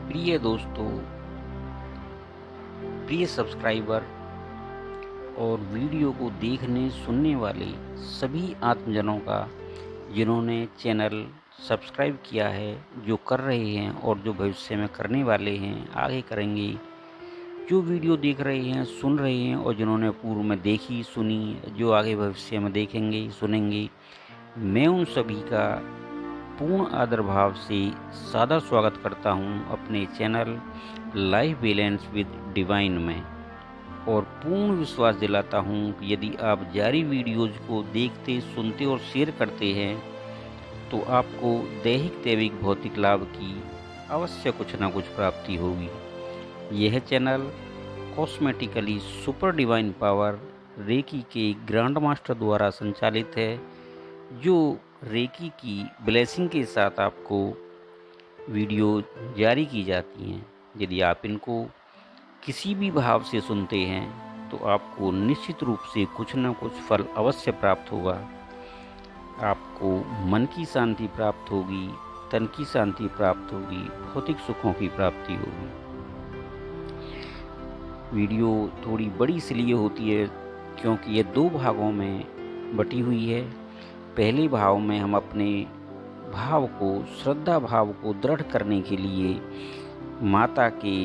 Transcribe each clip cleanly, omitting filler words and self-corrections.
प्रिय दोस्तों, प्रिय सब्सक्राइबर और वीडियो को देखने सुनने वाले सभी आत्मजनों का जिन्होंने चैनल सब्सक्राइब किया है, जो कर रहे हैं और जो भविष्य में करने वाले हैं, आगे करेंगे, जो वीडियो देख रहे हैं, सुन रहे हैं और जिन्होंने पूर्व में देखी, सुनी, जो आगे भविष्य में देखेंगे, सुनेंगे, मैं उन सभी का पूर्ण आदर भाव से सादर स्वागत करता हूं अपने channel life balance with divine में, और पूर्ण विश्वास दिलाता हूं कि यदि आप जारी वीडियोज़ को देखते, सुनते और शेयर करते हैं तो आपको दैहिक दैविक भौतिक लाभ की अवश्य कुछ ना कुछ प्राप्ति होगी। यह channel cosmetically super divine power reiki के ग्रैंड मास्टर द्वारा संचालित है, जो रेकी की ब्लेसिंग के साथ आपको वीडियो जारी की जाती हैं। यदि आप इनको किसी भी भाव से सुनते हैं तो आपको निश्चित रूप से कुछ न कुछ फल अवश्य प्राप्त होगा। आपको मन की शांति प्राप्त होगी, तन की शांति प्राप्त होगी, भौतिक सुखों की प्राप्ति होगी। वीडियो थोड़ी बड़ी इसलिए होती है क्योंकि ये 2 भागों में बटी हुई है। पहले भाव में हम अपने भाव को, श्रद्धा भाव को दृढ़ करने के लिए माता के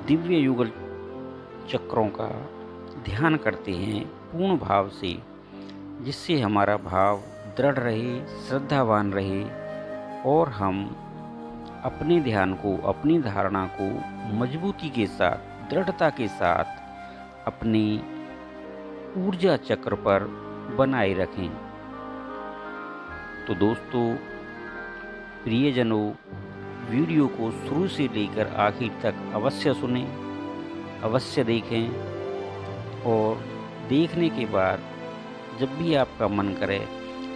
दिव्य युगल चक्रों का ध्यान करते हैं पूर्ण भाव से, जिससे हमारा भाव दृढ़ रहे, श्रद्धावान रहे और हम अपने ध्यान को, अपनी धारणा को मजबूती के साथ, दृढ़ता के साथ अपने ऊर्जा चक्र पर बनाए रखें। तो दोस्तों, प्रियजनों, वीडियो को शुरू से लेकर आखिर तक अवश्य सुनें, अवश्य देखें और देखने के बाद जब भी आपका मन करे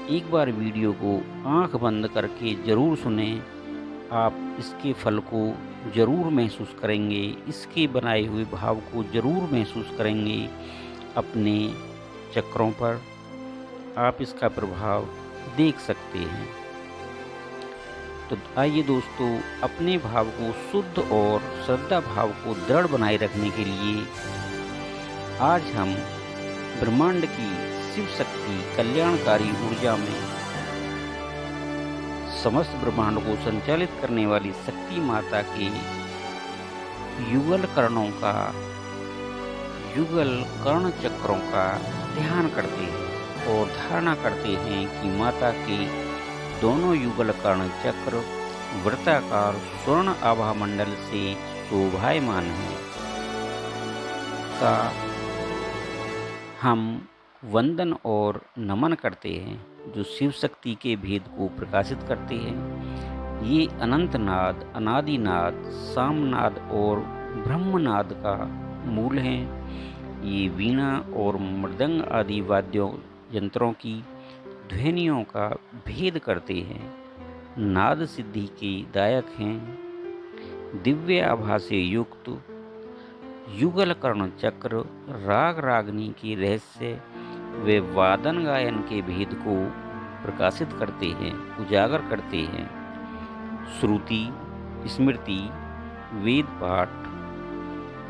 एक बार वीडियो को आंख बंद करके ज़रूर सुनें। आप इसके फल को ज़रूर महसूस करेंगे, इसके बनाए हुए भाव को ज़रूर महसूस करेंगे अपने चक्रों पर। आप इसका प्रभाव देख सकते हैं। तो आइए दोस्तों, अपने भाव को शुद्ध और श्रद्धा भाव को दृढ़ बनाए रखने के लिए आज हम ब्रह्मांड की शिव शक्ति कल्याणकारी ऊर्जा में समस्त ब्रह्मांड को संचालित करने वाली शक्ति माता के युगल करणों का, युगल कर्ण चक्रों का ध्यान करते हैं और धारणा करते हैं कि माता के दोनों युगल कर्ण चक्र वृत्ताकार स्वर्ण आभा मंडल से शोभायमान हैं। का हम वंदन और नमन करते हैं, जो शिव शक्ति के भेद को प्रकाशित करते हैं। ये अनंतनाद, अनादिनाद, सामनाद और ब्रह्मनाद का मूल हैं। ये वीणा और मृदंग आदि वाद्यों यंत्रों की ध्वनियों का भेद करते हैं, नाद सिद्धि के दायक हैं। दिव्य आभा से युक्त युगल कर्ण चक्र राग रागनी के रहस्य वे वादन गायन के भेद को प्रकाशित करते हैं, उजागर करते हैं। श्रुति, स्मृति, वेद पाठ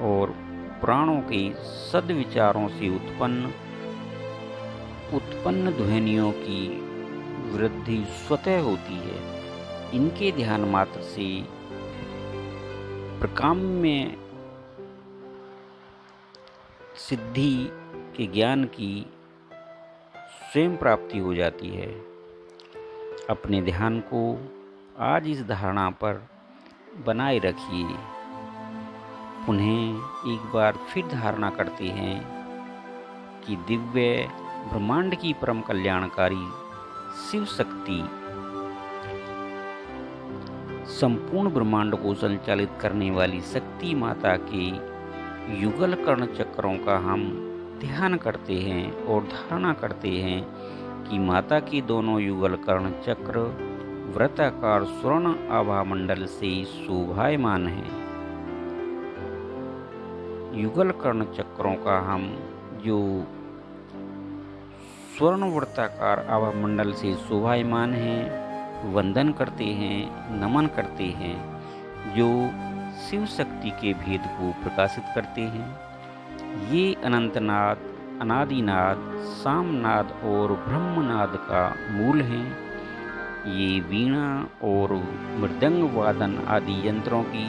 और प्राणों के सद्विचारों से उत्पन्न ध्वनियों की वृद्धि स्वतः होती है। इनके ध्यान मात्र से प्रकाम्य सिद्धि के ज्ञान की स्वयं प्राप्ति हो जाती है। अपने ध्यान को आज इस धारणा पर बनाए रखिए। पुनः एक बार फिर धारणा करते हैं कि दिव्य ब्रह्मांड की परम कल्याणकारी शिव शक्ति संपूर्ण ब्रह्मांड को संचालित करने वाली शक्ति माता के युगल कर्ण चक्रों का हम ध्यान करते हैं और धारणा करते हैं कि माता के दोनों युगल कर्ण चक्र वृत्ताकार स्वर्ण आभा मंडल से शोभायमान हैं। युगल कर्ण चक्रों का हम जो स्वर्ण वृत्ताकार आभा मंडल से शोभायमान हैं, वंदन करते हैं, नमन करते हैं, जो शिव शक्ति के भेद को प्रकाशित करते हैं। ये अनंतनाद, अनादिनाद, सामनाद और ब्रह्मनाद का मूल हैं। ये वीणा और मृदंग वादन आदि यंत्रों की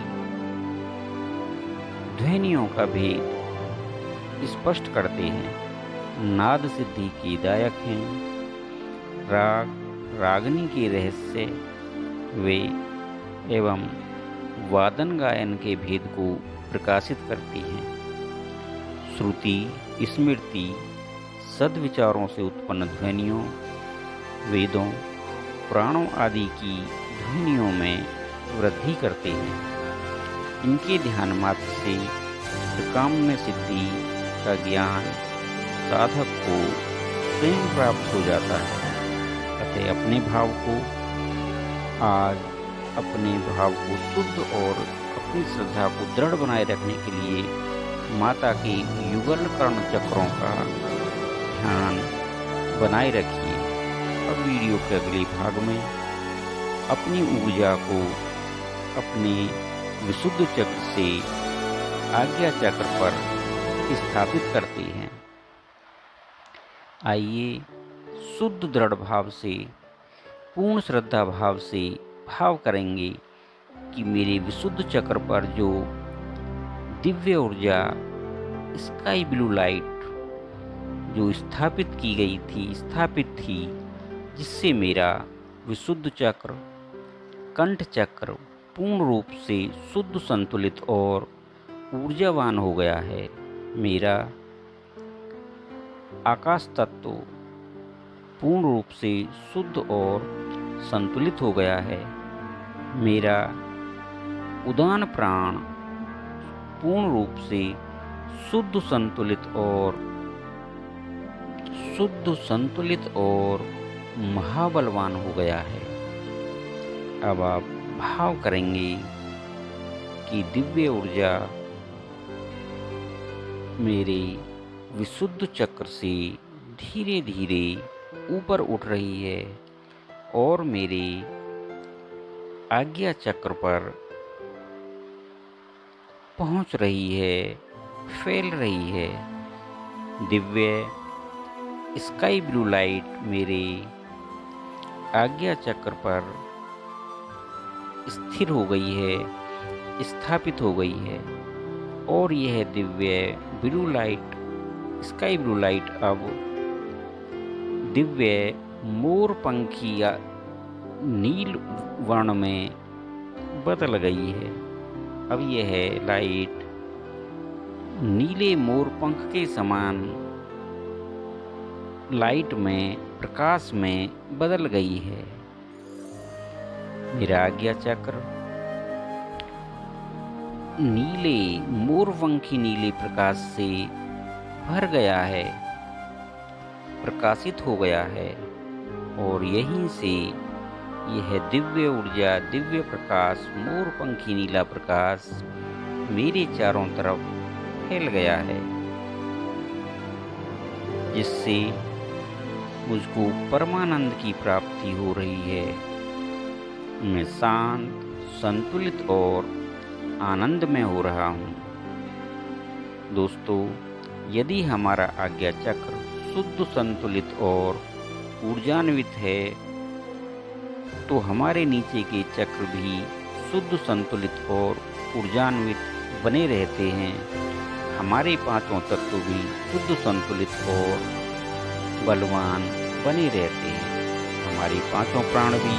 ध्वनियों का भेद स्पष्ट करते हैं। नाद सिद्धि के दायक हैं। राग, रागनी के रहस्य वे एवं वादन गायन के भेद को प्रकाशित करती हैं। श्रुति, स्मृति, सद्विचारों से उत्पन्न ध्वनियों, वेदों, पुराणों आदि की ध्वनियों में वृद्धि करते हैं। इनके ध्यान मात्र से त्रिकाम्य सिद्धि का ज्ञान साधक को स्वयं प्राप्त हो जाता है। अतः अपने भाव को शुद्ध और अपनी श्रद्धा को दृढ़ बनाए रखने के लिए माता के युगल कर्ण चक्रों का ध्यान बनाए रखिए। अब वीडियो के अगले भाग में अपनी ऊर्जा को अपने विशुद्ध चक्र से आज्ञा चक्र पर स्थापित करते हैं। आइए शुद्ध दृढ़ भाव से, पूर्ण श्रद्धा भाव से भाव करेंगे कि मेरे विशुद्ध चक्र पर जो दिव्य ऊर्जा स्काई ब्लू लाइट जो स्थापित थी, जिससे मेरा विशुद्ध चक्र, कंठ चक्र पूर्ण रूप से शुद्ध, संतुलित और ऊर्जावान हो गया है। मेरा आकाश तत्व पूर्ण रूप से शुद्ध और संतुलित हो गया है। मेरा उदान प्राण पूर्ण रूप से शुद्ध, संतुलित और महाबलवान हो गया है। अब आप भाव करेंगे कि दिव्य ऊर्जा मेरे विशुद्ध चक्र से धीरे धीरे ऊपर उठ रही है और मेरे आज्ञा चक्र पर पहुंच रही है, फैल रही है। दिव्य स्काई ब्लू लाइट मेरे आज्ञा चक्र पर स्थिर हो गई है, स्थापित हो गई है और यह Divya blue light, sky blue light अब दिव्य मोरपंखी या नील वर्ण में बदल गई है। अब यह लाइट नीले मोरपंख के समान लाइट में, प्रकाश में बदल गई है। मेरा आज्ञा चक्र नीले मोरपंखी नीले प्रकाश से भर गया है, प्रकाशित हो गया है और यहीं से यह दिव्य ऊर्जा, दिव्य प्रकाश, मोरपंखी नीला प्रकाश मेरे चारों तरफ फैल गया है, जिससे मुझको परमानंद की प्राप्ति हो रही है। मैं शांत, संतुलित और आनंद में हो रहा हूँ। दोस्तों, यदि हमारा आज्ञा चक्र शुद्ध, संतुलित और ऊर्जान्वित है तो हमारे नीचे के चक्र भी शुद्ध, संतुलित और ऊर्जान्वित बने रहते हैं। हमारे पांचों तत्व भी शुद्ध, संतुलित और बलवान बने रहते हैं। हमारे पांचों प्राण भी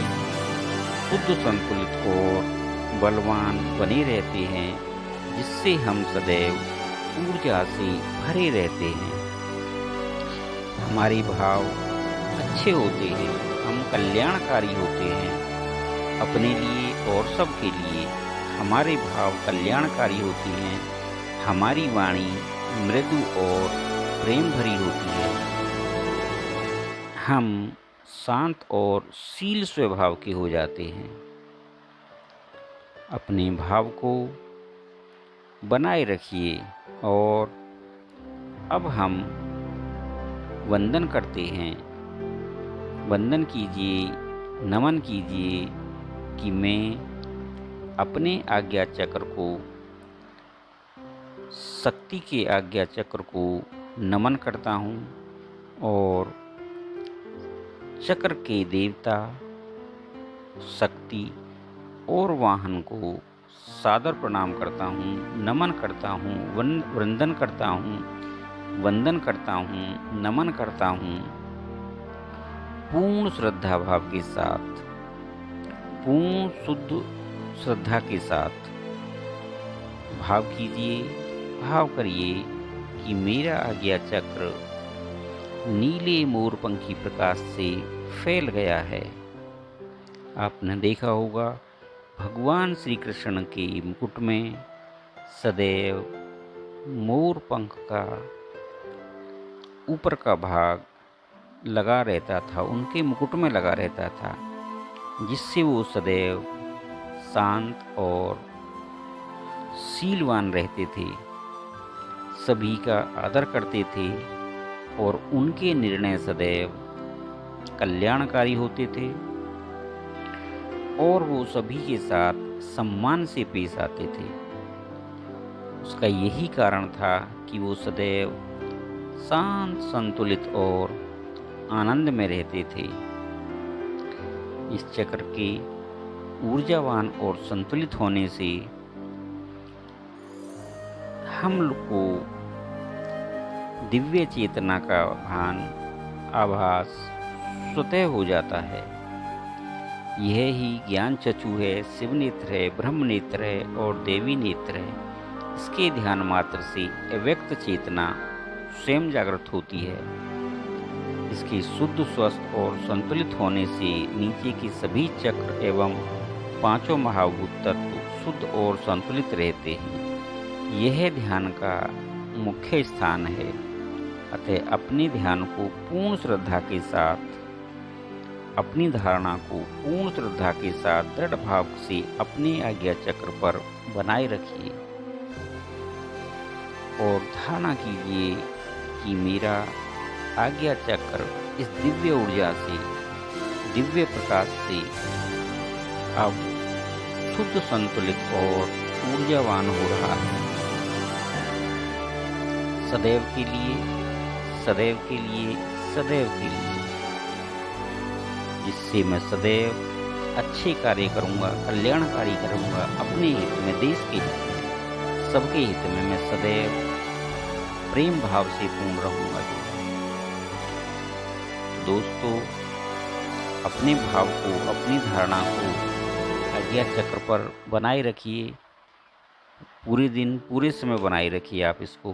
शुद्ध, संतुलित और बलवान बने रहते हैं, जिससे हम सदैव ऊर्जा से भरे रहते हैं। हमारे भाव अच्छे होते हैं, हम कल्याणकारी होते हैं। अपने लिए और सबके लिए हमारे भाव कल्याणकारी होती हैं। हमारी वाणी मृदु और प्रेम भरी होती है। हम शांत और शील स्वभाव के हो जाते हैं। अपने भाव को बनाए रखिए और अब हम वंदन करते हैं। वंदन कीजिए नमन कीजिए कि मैं अपने आज्ञा चक्र को, शक्ति के आज्ञा चक्र को नमन करता हूँ और चक्र के देवता, शक्ति और वाहन को सादर प्रणाम करता हूँ, नमन करता हूँ, वंदन करता हूँ, वंदन करता हूँ, नमन करता हूँ। पूर्ण श्रद्धा भाव के साथ, पूर्ण शुद्ध श्रद्धा के साथ भाव कीजिए, भाव करिए कि मेरा आज्ञा चक्र नीले मोरपंखी प्रकाश से फैल गया है। आपने देखा होगा भगवान श्री कृष्ण के मुकुट में सदैव मोर पंख का ऊपर का भाग लगा रहता था, उनके मुकुट में लगा रहता था, जिससे वो सदैव शांत और शीलवान रहते थे, सभी का आदर करते थे और उनके निर्णय सदैव कल्याणकारी होते थे और वो सभी के साथ सम्मान से पेश आते थे। उसका यही कारण था कि वो सदैव शांत, संतुलित और आनंद में रहते थे। इस चक्र के ऊर्जावान और संतुलित होने से हम लोग को दिव्य चेतना का भान, आभास स्वतः हो जाता है। यह ही ज्ञान चक्षु है, शिव नेत्र है, ब्रह्म नेत्र है और देवी नेत्र है। इसके ध्यान मात्र से अव्यक्त चेतना स्वयं जागृत होती है। इसके शुद्ध, स्वस्थ और संतुलित होने से नीचे के सभी चक्र एवं पांचों महाभूत तत्व शुद्ध और संतुलित रहते हैं। यह ध्यान का मुख्य स्थान है। अतः अपने ध्यान को पूर्ण श्रद्धा के साथ, अपनी धारणा को पूर्ण श्रद्धा के साथ दृढ़ भाव से अपने आज्ञा चक्र पर बनाए रखिए और धारणा कीजिए कि मेरा आज्ञा चक्र इस दिव्य ऊर्जा से, दिव्य प्रकाश से अब शुद्ध, संतुलित और ऊर्जावान हो रहा है। सदैव के लिए, सदैव के लिए, सदैव के लिए, जिससे मैं सदैव अच्छे कार्य करूँगा, कल्याणकारी करूँगा, अपने हित में, देश के हित में, सबके हित में मैं सदैव प्रेम भाव से पूर्ण रहूँगा। दोस्तों, अपने भाव को, अपनी धारणा को आज्ञा चक्र पर बनाए रखिए। पूरे दिन, पूरे समय बनाए रखिए। आप इसको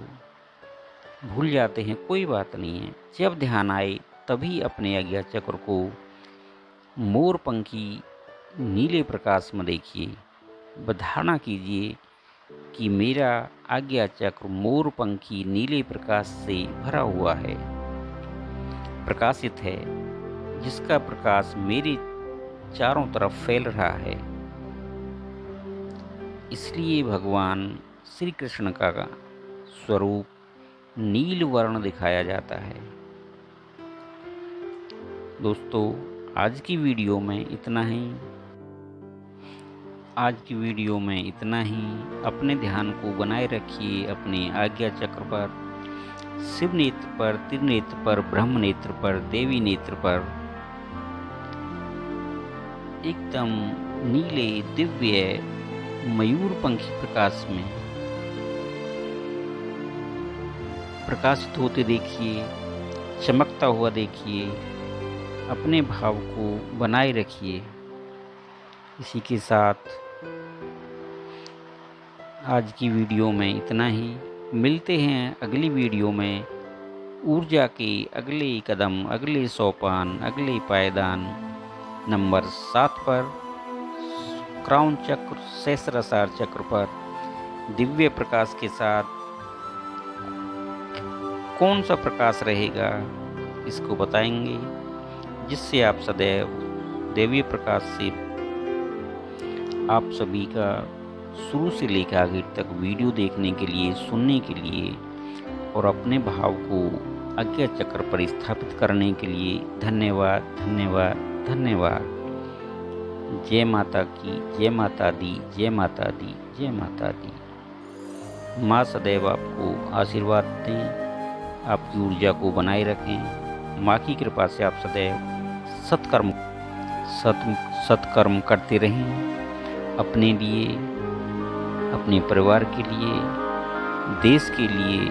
भूल जाते हैं, कोई बात नहीं है। जब ध्यान आए तभी अपने आज्ञा चक्र को मोरपंखी नीले प्रकाश में देखिए। धारणा कीजिए कि मेरा आज्ञा चक्र मोरपंखी नीले प्रकाश से भरा हुआ है, प्रकाशित है, जिसका प्रकाश मेरे चारों तरफ फैल रहा है। इसलिए भगवान श्री कृष्ण का स्वरूप नील वर्ण दिखाया जाता है। दोस्तों, आज की वीडियो में इतना ही। आज की वीडियो में इतना ही। अपने ध्यान को बनाए रखिए अपने आज्ञा चक्र पर, शिव नेत्र पर, त्रिनेत्र पर, ब्रह्म नेत्र पर, देवी नेत्र पर। एकदम नीले दिव्य मयूरपंखी प्रकाश में प्रकाशित होते देखिए, चमकता हुआ देखिए। अपने भाव को बनाए रखिए। इसी के साथ आज की वीडियो में इतना ही। मिलते हैं अगली वीडियो में ऊर्जा के अगले कदम, अगले सोपान, अगले पायदान नंबर 7 पर, क्राउन चक्र, सहस्रार चक्र पर दिव्य प्रकाश के साथ कौन सा प्रकाश रहेगा इसको बताएंगे, जिससे आप सदैव देवी प्रकाश से आप सभी का शुरू से लेकर आखिर तक वीडियो देखने के लिए, सुनने के लिए और अपने भाव को आज्ञा चक्र पर स्थापित करने के लिए धन्यवाद, धन्यवाद, धन्यवाद। जय माता की, जय माता दी, जय माता दी, जय माता दी। माँ सदैव आपको आशीर्वाद दें, आपकी ऊर्जा को बनाए रखें। माँ की कृपा से आप सदैव सत्कर्म करते रहें, अपने लिए, अपने परिवार के लिए, देश के लिए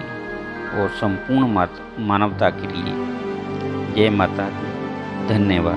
और संपूर्ण मानवता के लिए। जय माता दी। धन्यवाद।